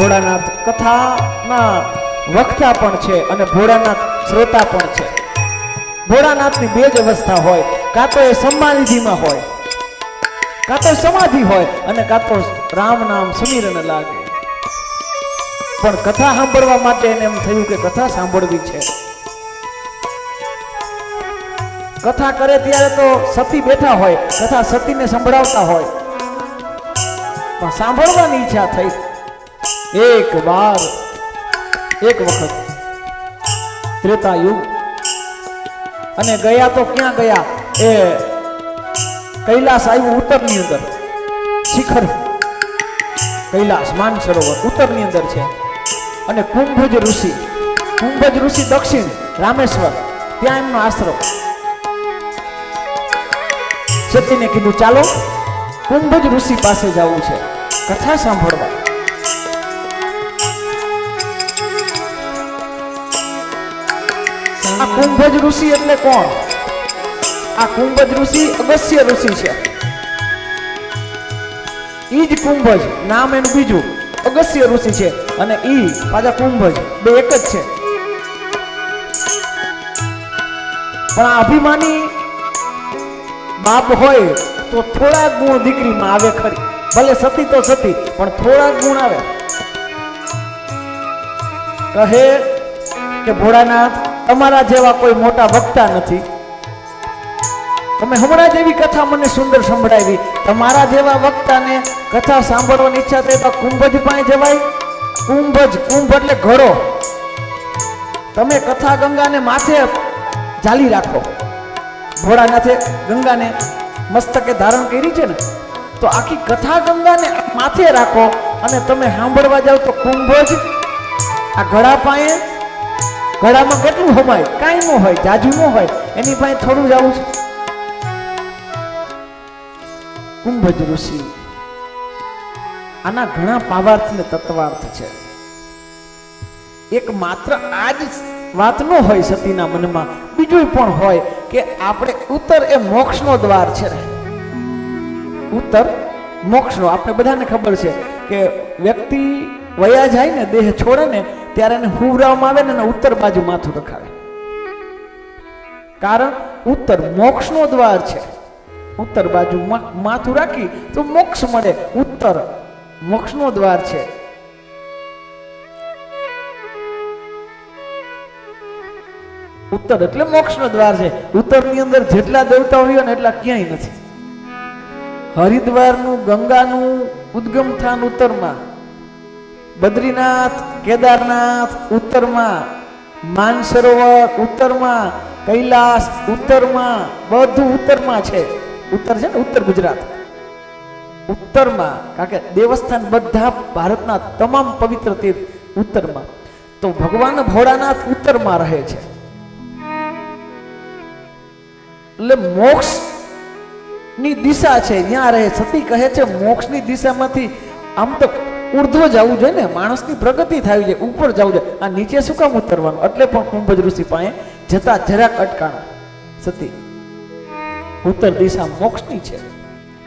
ભોળાનાથ કથાના વક્તા પણ છે અને ભોળાનાથ શ્રોતા પણ છે. ભોળાનાથની બે જ અવસ્થા હોય, કાં તો એ સમાધિમાં હોય, કાં તો સમાધિ હોય અને કાં તો રામ નામ સમીરણ લાગે. પણ કથા સાંભળવા માટે એને એમ થયું કે કથા સાંભળવી છે. કથા કરે ત્યારે તો સતી બેઠા હોય, કથા સતીને સંભળાવતા હોય, પણ સાંભળવાની ઈચ્છા થઈ. એક વખત ત્રેતા યુગ અને ગયા તો ક્યાં ગયા, એ કૈલાસ આવ્યું ઉત્તરની અંદર. શિખર કૈલાસ માનસરોવર ઉત્તરની અંદર છે. અને કુંભજ ઋષિ દક્ષિણ રામેશ્વર, ત્યાં એમનો આશ્રમ. સતીને કીધું ચાલો કુંભજ ઋષિ પાસે જવું છે કથા સાંભળવા. આ કુંભજ ઋષિ એટલે કોણ? આ કુંભજ ઋષિ અગસ્ત્ય ઋષિ છે. ઈ જ કુંભજ નામ એનું બીજું અગસ્ત્ય ઋષિ છે અને ઈ પાછા કુંભજ બે એક જ છે. પણ આ અભિમાની બાપ હોય તો થોડા ગુણ દીકરીમાં આવે ખરી. ભલે સતી તો સતી, પણ થોડા ગુણ આવે. કહે કે ભોળાનાથ, તમારા જેવા કોઈ મોટા વક્તા નથી. તમે હમણાં જેવી કથા મને સુંદર સંભળાવી. તમારા જેવા વક્તાને કથા સાંભળવાની ઈચ્છા થાય તો કુંભજ પાસે જવાય. કુંભ એટલે ઘડો. તમે કથા ગંગાને માથે ઝાલી રાખો. ભોળાનાથે ગંગાને મસ્તકે ધારણ કરી છે ને, તો આખી કથા ગંગાને માથે રાખો અને તમે સાંભળવા જાવ તો કુંભજ આ ઘડા પાસે, ઘડામાં કેટલું હમાય? કાંઈ ન હોય, જાજુ ન હોય, એની પાસે થોડું જ આવું છે. કુંભજ ઋષિ આના ઘણા પાવાર્થ ને તત્વાર્થ છે. એક માત્ર આ જ વાત ન હોય સતીના મનમાં, બીજું પણ હોય કે આપણે ઉત્તર એ મોક્ષનો દ્વાર છે. ઉત્તર મોક્ષનો આપણે બધાને ખબર છે કે વ્યક્તિ વયા જાય ને, દેહ છોડે ને, ત્યારે એને હુવરાવવામાં આવે ને ઉત્તર બાજુ માથું રખાવે. કારણ ઉત્તર મોક્ષનો દ્વાર છે. ઉત્તર બાજુ માથું રાખી તો મોક્ષ મળે. ઉત્તર મોક્ષનો દ્વાર છે. ઉત્તર એટલે મોક્ષનો દ્વાર છે. ઉત્તરની અંદર જેટલા દેવતાઓ હોય ને એટલા ક્યાંય નથી. હરિદ્વારનું, ગંગાનું ઉદ્ગમ સ્થાન ઉત્તરમાં, બદ્રીનાથ કેદારનાથ ઉત્તરમાં, માનસરોવર ઉત્તરમાં, કૈલાસ ઉત્તરમાં, બધું ઉત્તરમાં છે. ઉત્તર છે ને ઉત્તર ગુજરાત, ઉત્તરમાં. કારણ કે દેવસ્થાન બધા ભારતના તમામ પવિત્ર તીર્થ ઉત્તરમાં. તો ભગવાન ભોળાનાથ ઉત્તરમાં રહે છે. એટલે મોક્ષ ની દિશા છે, ત્યાં રહે. સતી કહે છે મોક્ષની દિશામાંથી આમ તો ઉર્ધ્વ જવું જોઈએ ને, માણસની પ્રગતિ થવી જોઈએ, ઉપર જવું જોઈએ. આ નીચે શું કામ ઉતરવાનું? એટલે પણ કુંભજ ઋષિ પાસે જતા જરાક અટકાણા સતી. ઉત્તર દિશા મોક્ષની છે.